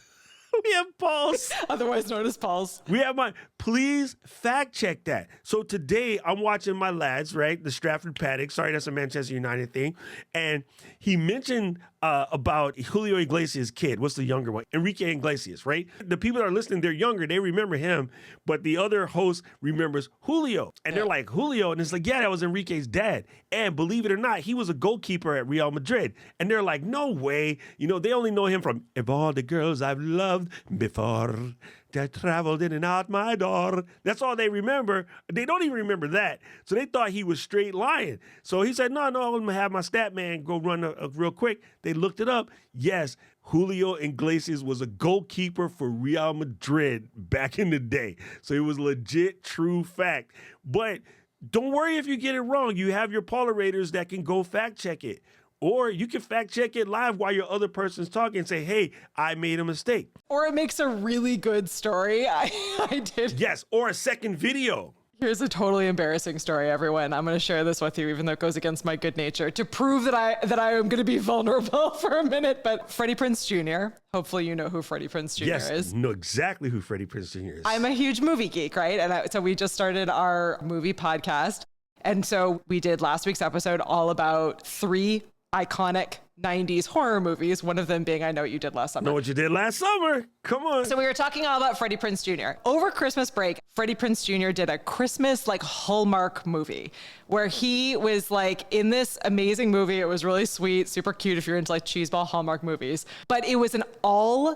Speaker 1: We have Pauls.
Speaker 2: Otherwise known as Pauls.
Speaker 1: We have please fact check that. So today I'm watching my lads, right? The Stratford Paddock. Sorry, that's a Manchester United thing. And he mentioned about Julio Iglesias' kid. What's the younger one? Enrique Iglesias, right? The people that are listening, they're younger. They remember him. But the other host remembers Julio. And they're like, Julio. And it's like, yeah, that was Enrique's dad. And believe it or not, he was a goalkeeper at Real Madrid. And they're like, no way. You know, they only know him from Of All the Girls I've Loved Before that Traveled In and Out My Door. That's all they remember. They don't even remember that. So they thought he was straight lying. So he said, no, I'm going to have my stat man go run real quick. They looked it up. Yes, Julio Iglesias was a goalkeeper for Real Madrid back in the day. So it was legit true fact. But don't worry if you get it wrong. You have your Polarators that can go fact check it. Or you can fact check it live while your other person's talking and say, hey, I made a mistake.
Speaker 2: Or it makes a really good story. I did.
Speaker 1: Yes, or a second video.
Speaker 2: Here's a totally embarrassing story, everyone. I'm going to share this with you, even though it goes against my good nature, to prove that I am going to be vulnerable for a minute. But Freddie Prinze Jr., hopefully you know who Freddie Prinze Jr. is.
Speaker 1: Yes, know exactly who Freddie Prinze Jr. is.
Speaker 2: I'm a huge movie geek, right? And so we just started our movie podcast. And so we did last week's episode all about 3 iconic 90s horror movies, one of them being I Know What You Did Last Summer.
Speaker 1: Know What You Did Last Summer. Come on.
Speaker 2: So we were talking all about Freddie Prinze Jr. Over Christmas break, Freddie Prinze Jr. did a Christmas like Hallmark movie where he was like in this amazing movie. It was really sweet, super cute if you're into like cheeseball Hallmark movies. But it was an all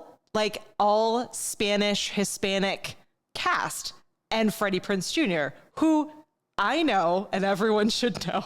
Speaker 2: Spanish, Hispanic cast. And Freddie Prinze Jr., who I know and everyone should know,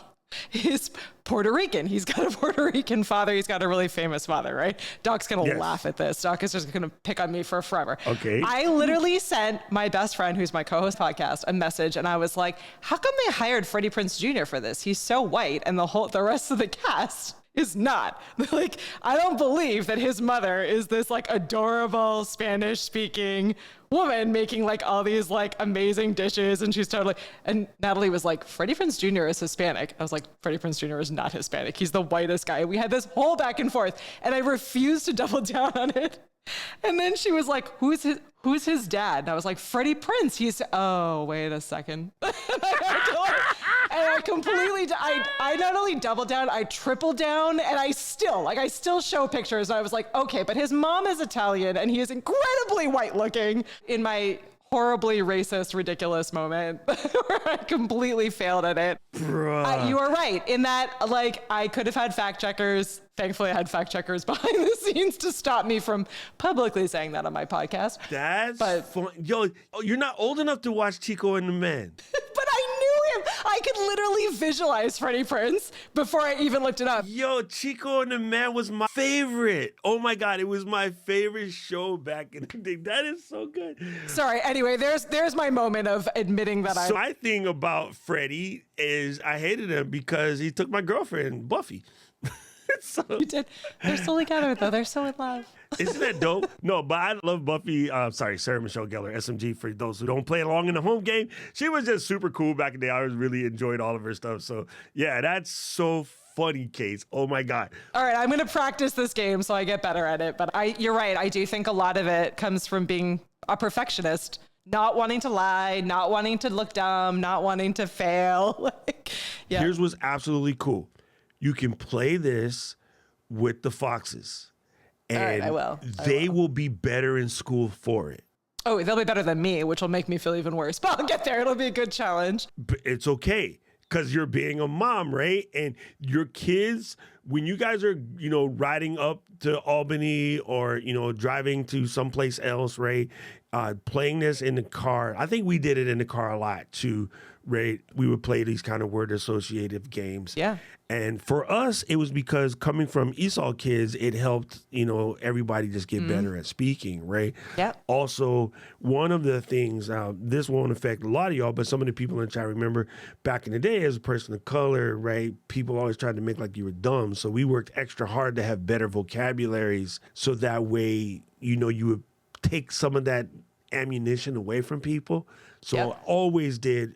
Speaker 2: is Puerto Rican. He's got a Puerto Rican father. He's got a really famous father, right? Doc's going to laugh at this. Doc is just going to pick on me for forever.
Speaker 1: Okay.
Speaker 2: I literally sent my best friend, who's my co-host podcast, a message. And I was like, how come they hired Freddie Prinze Jr. for this? He's so white. And the rest of the cast is not. Like, I don't believe that his mother is this like adorable Spanish speaking woman making like all these like amazing dishes. And she's totally, and Natalie was like, Freddie Prinze Jr. is Hispanic. I was like, Freddie Prinze Jr. is not Hispanic. He's the whitest guy. We had this whole back and forth and I refused to double down on it. And then she was like, who's his dad? And I was like, Freddie Prinze. He's, oh, wait a second. And I completely, I not only doubled down, I tripled down, and I still show pictures. And I was like, okay, but his mom is Italian, and he is incredibly white looking. In my horribly racist, ridiculous moment where I completely failed at it. You are right in that, like, I could have had fact checkers. Thankfully, I had fact checkers behind the scenes to stop me from publicly saying that on my podcast.
Speaker 1: That's fun. Yo, you're not old enough to watch Chico and the Man.
Speaker 2: But I knew him. I could literally visualize Freddie Prinze before I even looked it up.
Speaker 1: Yo, Chico and the Man was my favorite. Oh my God, it was my favorite show back in the day. That is so good.
Speaker 2: Sorry. Anyway, there's my moment of admitting that
Speaker 1: So my thing about Freddie is I hated him because he took my girlfriend, Buffy. So,
Speaker 2: you did. They're still together though. They're so in love.
Speaker 1: Isn't that dope? No, but I love Buffy. Sarah Michelle Gellar, SMG, for those who don't play along in the home game. She was just super cool back in the day. I was really enjoyed all of her stuff. So yeah, that's so funny, Case. Oh my God.
Speaker 2: All right, I'm going to practice this game so I get better at it. But you're right. I do think a lot of it comes from being a perfectionist. Not wanting to lie, not wanting to look dumb, not wanting to fail.
Speaker 1: Here's what's absolutely cool. You can play this with the Foxes. And
Speaker 2: all right, I will.
Speaker 1: They will be better in school for it.
Speaker 2: Oh, they'll be better than me, which will make me feel even worse. But I'll get there. It'll be a good challenge.
Speaker 1: But it's okay because you're being a mom, right? And your kids, when you guys are, riding up to Albany or, driving to someplace else, right? Playing this in the car. I think we did it in the car a lot too, right? We would play these kind of word associative games.
Speaker 2: Yeah.
Speaker 1: And for us, it was because coming from Esau kids, it helped, everybody just get better at speaking, right?
Speaker 2: Yep.
Speaker 1: Also, one of the things, this won't affect a lot of y'all, but some of the people in the chat remember back in the day as a person of color, right? People always tried to make like you were dumb. So we worked extra hard to have better vocabularies. So that way, you would take some of that ammunition away from people. So I always did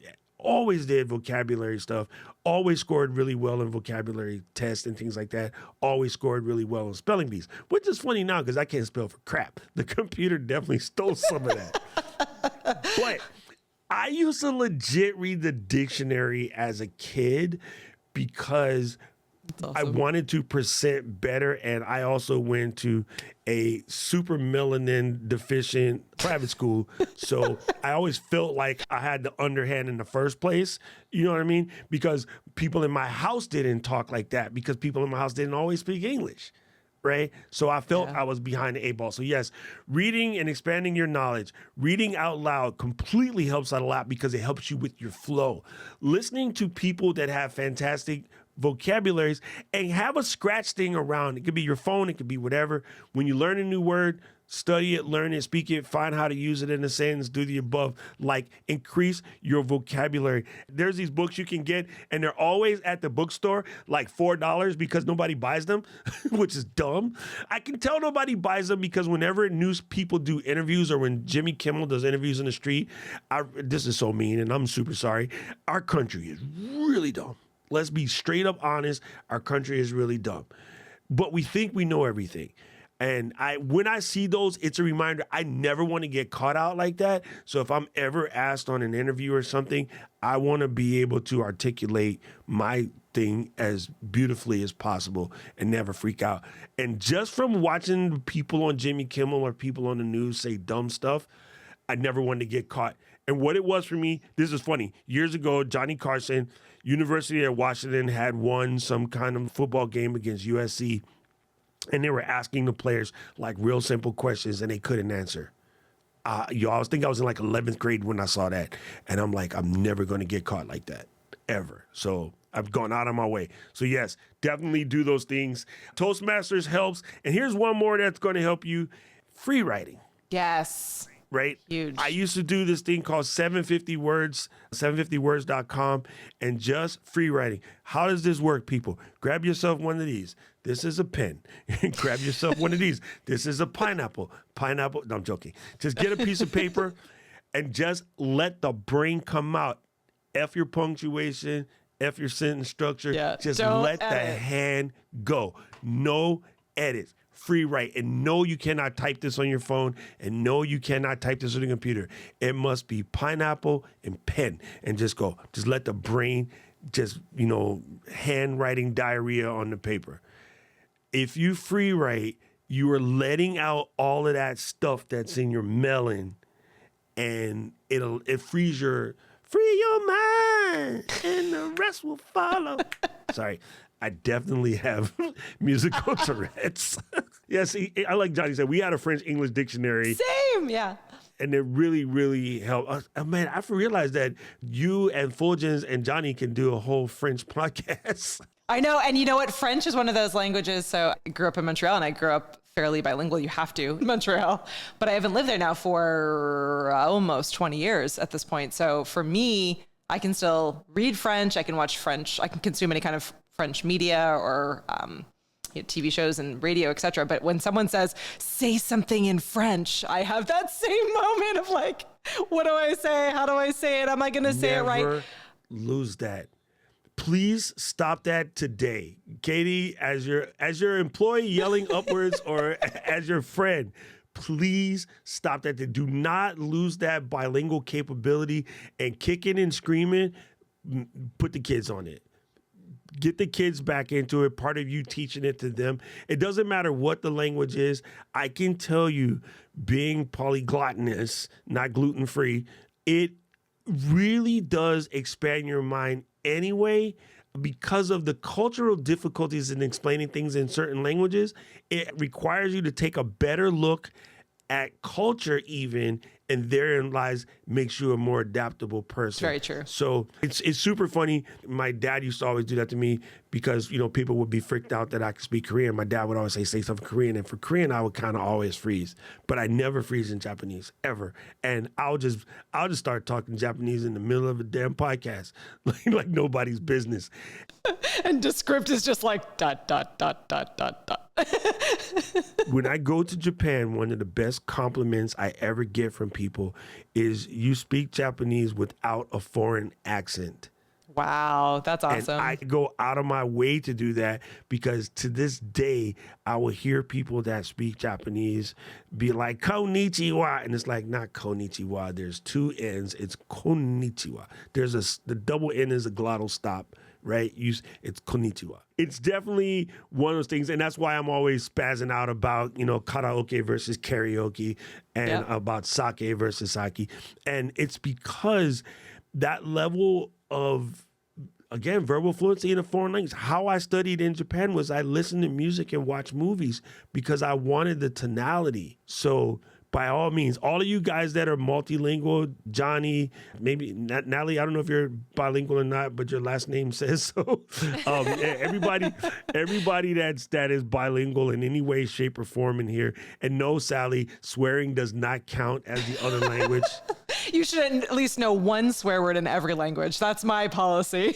Speaker 1: vocabulary stuff, always scored really well in vocabulary tests and things like that, always scored really well in spelling bees, which is funny now because I can't spell for crap. The computer definitely stole some of that. But I used to legit read the dictionary as a kid because
Speaker 2: Awesome.
Speaker 1: I wanted to present better, and I also went to a super melanin deficient private school, so I always felt like I had the underhand in the first place. You know what I mean? Because people in my house didn't talk like that because people in my house didn't always speak English, right? So I felt I was behind the eight ball. So yes, reading and expanding your knowledge, reading out loud completely helps out a lot because it helps you with your flow. Listening to people that have fantastic vocabularies and have a scratch thing around. It could be your phone, it could be whatever. When you learn a new word, study it, learn it, speak it, find how to use it in a sentence, do the above, like increase your vocabulary. There's these books you can get and they're always at the bookstore like $4 because nobody buys them, which is dumb. I can tell nobody buys them because whenever news people do interviews or when Jimmy Kimmel does interviews in the street, this is so mean and I'm super sorry. Our country is really dumb. Let's be straight up honest. Our country is really dumb. But we think we know everything. And when I see those, it's a reminder I never want to get caught out like that. So if I'm ever asked on an interview or something, I want to be able to articulate my thing as beautifully as possible and never freak out. And just from watching people on Jimmy Kimmel or people on the news say dumb stuff, I never wanted to get caught. And what it was for me, this is funny. Years ago, Johnny Carson, University of Washington, had won some kind of football game against USC, and they were asking the players like real simple questions, and they couldn't answer. I think I was in like 11th grade when I saw that, and I'm like, I'm never going to get caught like that, ever. So I've gone out of my way. So yes, definitely do those things. Toastmasters helps. And here's one more that's going to help you, free writing.
Speaker 2: Yes.
Speaker 1: Right?
Speaker 2: Huge.
Speaker 1: I used to do this thing called 750 words, 750words.com, and just free writing. How does this work, people? Grab yourself one of these. This is a pen. Grab yourself one of these. This is a pineapple. Pineapple. No, I'm joking. Just get a piece of paper and just let the brain come out. F your punctuation, F your sentence structure.
Speaker 2: Yeah,
Speaker 1: just
Speaker 2: don't
Speaker 1: let the
Speaker 2: edit.
Speaker 1: hand go. No edits. Free write. And no, you cannot type this on your phone. And no, you cannot type this on your computer. It must be pineapple and pen. And just go. Just let the brain just, handwriting diarrhea on the paper. If you free write, you are letting out all of that stuff that's in your melon. And it frees free your mind and the rest will follow. Sorry. I definitely have musical Tourette's. Yeah, see, I like Johnny said, we had a French-English dictionary.
Speaker 2: Same, yeah.
Speaker 1: And it really, really helped us. Man, I realized that you and Fulgens and Johnny can do a whole French podcast.
Speaker 2: I know. And you know what? French is one of those languages. So I grew up in Montreal and I grew up fairly bilingual. You have to in Montreal. But I haven't lived there now for almost 20 years at this point. So for me, I can still read French. I can watch French. I can consume any kind of French media or TV shows and radio, etc. But when someone says, say something in French, I have that same moment of like, what do I say? How do I say it? Am I going to say it right?
Speaker 1: Never lose that. Please stop that today. Katie, as your employee yelling upwards or as your friend, please stop that. Do not lose that bilingual capability and kicking and screaming. Put the kids on it. Get the kids back into it. Part of you teaching it to them. It doesn't matter what the language is. I can tell you, being polyglottinous, not gluten-free, it really does expand your mind anyway. Because of the cultural difficulties in explaining things in certain languages, it requires you to take a better look at culture even, and therein lies makes you a more adaptable person.
Speaker 2: Very true.
Speaker 1: So it's super funny. My dad used to always do that to me because, people would be freaked out that I could speak Korean. My dad would always say something Korean. And for Korean, I would kind of always freeze. But I never freeze in Japanese, ever. And I'll just start talking Japanese in the middle of a damn podcast, like nobody's business.
Speaker 2: And Descript is just like dot, dot, dot, dot, dot, dot.
Speaker 1: When I go to Japan, one of the best compliments I ever get from people is you speak Japanese without a foreign accent.
Speaker 2: Wow, that's awesome.
Speaker 1: And I go out of my way to do that because to this day, I will hear people that speak Japanese be like, konnichiwa. And it's like, not konnichiwa. There's two N's. It's konnichiwa. The double N is a glottal stop, right? It's konnichiwa. It's definitely one of those things. And that's why I'm always spazzing out about, karaoke versus karaoke and about sake versus sake. And it's because that level of, again, verbal fluency in a foreign language. How I studied in Japan was I listened to music and watched movies because I wanted the tonality. So by all means, all of you guys that are multilingual, Johnny, maybe Natalie, I don't know if you're bilingual or not, but your last name says so. Everybody that is bilingual in any way, shape, or form in here. And no, Sally, swearing does not count as the other language.
Speaker 2: You should at least know one swear word in every language. That's my policy.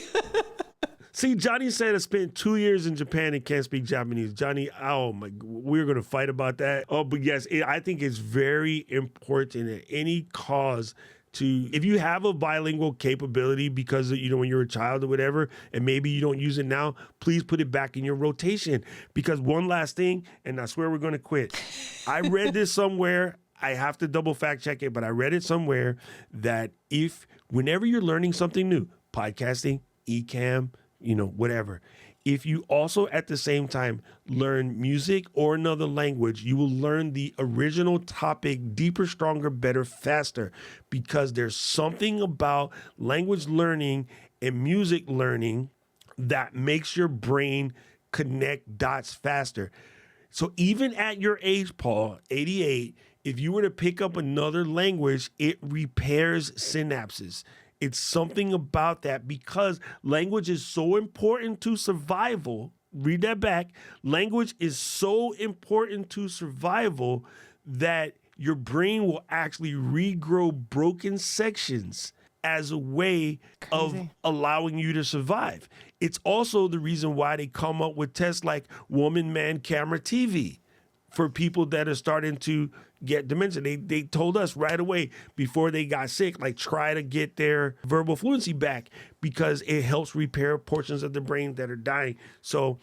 Speaker 1: See, Johnny said I spent 2 years in Japan and can't speak Japanese. Johnny, oh my, we're going to fight about that. Oh, but yes, I think it's very important at any cause if you have a bilingual capability because of, when you're a child or whatever, and maybe you don't use it now, please put it back in your rotation. Because one last thing, and I swear we're going to quit. I read this somewhere. I have to double fact check it, but I read it somewhere that whenever you're learning something new, podcasting, Ecamm, whatever, if you also at the same time learn music or another language, you will learn the original topic deeper, stronger, better, faster, because there's something about language learning and music learning that makes your brain connect dots faster. So even at your age, Paul, 88, if you were to pick up another language, it repairs synapses. It's something about that because language is so important to survival. Read that back. Language is so important to survival that your brain will actually regrow broken sections as a way of allowing you to survive. It's also the reason why they come up with tests like woman, man, camera, TV for people that are starting to get dementia. They told us right away before they got sick, like try to get their verbal fluency back because it helps repair portions of the brain that are dying. So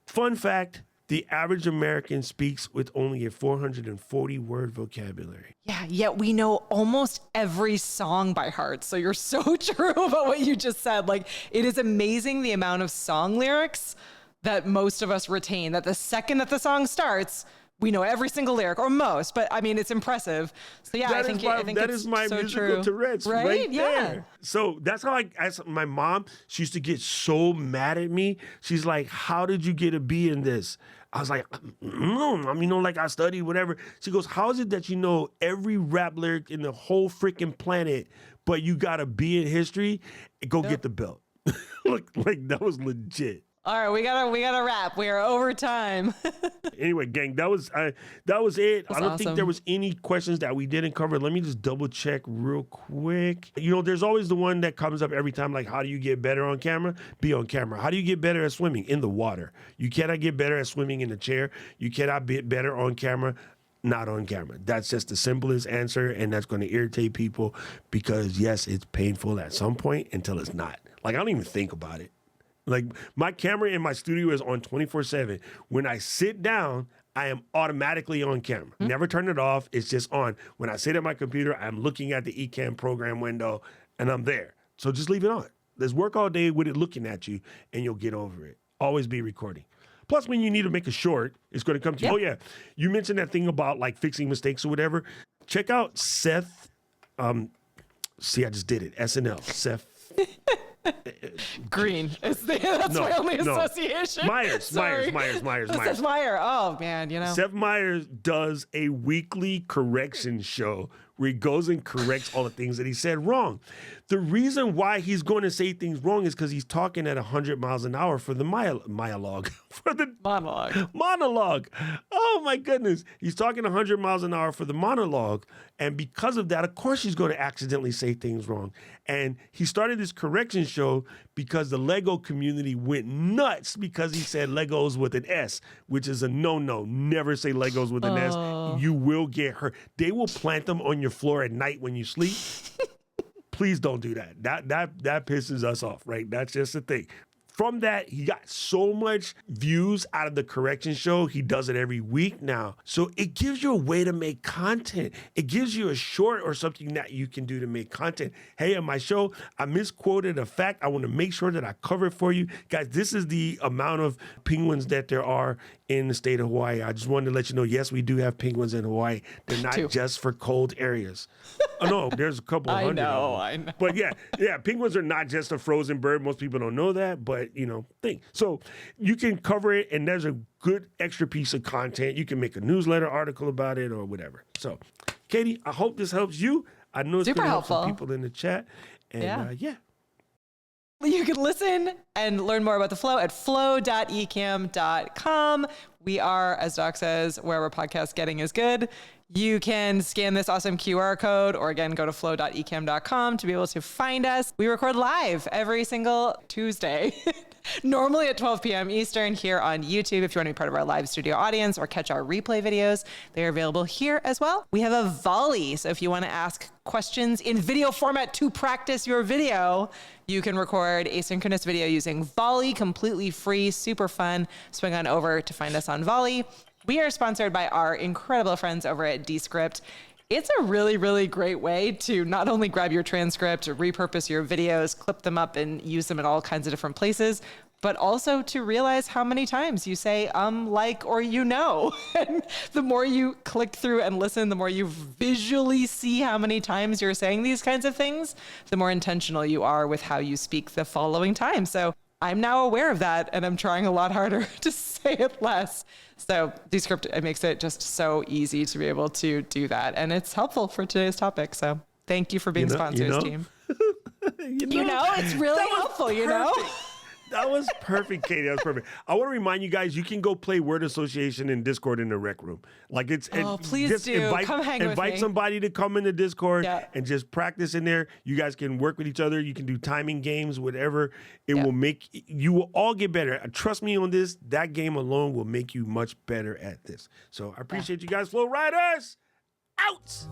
Speaker 1: fun fact, the average American speaks with only a 440-word vocabulary.
Speaker 2: Yeah, yet we know almost every song by heart. So you're so true about what you just said. Like, it is amazing the amount of song lyrics that most of us retain, that the second that the song starts, we know every single lyric, or most, but I mean, it's impressive. So yeah, I think
Speaker 1: that is my
Speaker 2: so
Speaker 1: musical
Speaker 2: true.
Speaker 1: Tourette's right there. So that's how my mom, she used to get so mad at me. She's like, how did you get a B in this? I was like, like I studied, whatever. She goes, how is it that you know every rap lyric in the whole freaking planet, but you got a B in history? Go get the belt. like that was legit.
Speaker 2: All right, we gotta wrap. We are over time.
Speaker 1: Anyway, gang, that was it.
Speaker 2: That's
Speaker 1: I don't think there was any questions that we didn't cover. Let me just double check real quick. There's always the one that comes up every time, like, how do you get better on camera? Be on camera. How do you get better at swimming? In the water. You cannot get better at swimming in the chair. You cannot be better on camera. Not on camera. That's just the simplest answer, and that's going to irritate people because, yes, it's painful at some point until it's not. Like, I don't even think about it. Like, my camera in my studio is on 24/7. When I sit down, I am automatically on camera. Never turn it off. It's just on. When I sit at my computer, I'm looking at the Ecamm program window, and I'm there. So just leave it on. Let's work all day with it looking at you, and you'll get over it. Always be recording. Plus, when you need to make a short, it's going to come to you. Oh, yeah. You mentioned that thing about like fixing mistakes or whatever. Check out Seth. See, I just did it. SNL. Seth.
Speaker 2: Green. That's my only association.
Speaker 1: Myers.
Speaker 2: Seth Meyer. Oh, man, you know.
Speaker 1: Seth Meyers does a weekly correction show where he goes and corrects all the things that he said wrong. The reason why he's going to say things wrong is because he's talking at 100 miles an hour for the monologue. Monologue. Oh, my goodness. He's talking 100 miles an hour for the monologue. And because of that, of course, he's going to accidentally say things wrong. And he started this correction show because the Lego community went nuts because he said Legos with an S, which is a no-no. Never say Legos with an S. You will get hurt. They will plant them on your floor at night when you sleep. Please don't do that. That pisses us off, right? That's just the thing. From that, he got so much views out of the correction show. He does it every week now. So it gives you a way to make content. It gives you a short or something that you can do to make content. Hey, on my show, I misquoted a fact. I want to make sure that I cover it for you. Guys, this is the amount of penguins that there are in the state of Hawaii. I just wanted to let you know, yes, we do have penguins in Hawaii. They're not just for cold areas. Oh, no, there's a couple of hundred of them.
Speaker 2: I know.
Speaker 1: But yeah, penguins are not just a frozen bird. Most people don't know that, but thing. So you can cover it, and there's a good extra piece of content. You can make a newsletter article about it or whatever. So, Katie, I hope this helps you. I know it's going to help some people in the chat. And
Speaker 2: You can listen and learn more about the Flow at flow.ecamm.com. We are, as Doc says, wherever podcast getting is good. You can scan this awesome QR code or again, go to flow.ecamm.com to be able to find us. We record live every single Tuesday, normally at 12 p.m. Eastern here on YouTube. If you want to be part of our live studio audience or catch our replay videos, they're available here as well. We have a Volley. So if you want to ask questions in video format to practice your video, you can record asynchronous video using Volley, completely free, super fun. Swing on over to find us on Volley. We are sponsored by our incredible friends over at Descript. It's a really, really great way to not only grab your transcript, repurpose your videos, clip them up and use them in all kinds of different places, but also to realize how many times you say, like, or And the more you click through and listen, the more you visually see how many times you're saying these kinds of things, the more intentional you are with how you speak the following time. So I'm now aware of that, and I'm trying a lot harder to say it less. So Descript, it makes it just so easy to be able to do that. And it's helpful for today's topic. So thank you for being sponsors, team. It's really helpful,
Speaker 1: That was perfect, Katie. That was perfect. I want to remind you guys, you can go play word association in Discord in the rec room.
Speaker 2: Please do. Come hang with me.
Speaker 1: Invite somebody to come into Discord and just practice in there. You guys can work with each other. You can do timing games, whatever. It will make, you will all get better. Trust me on this. That game alone will make you much better at this. So I appreciate you guys. Flow Riders, out!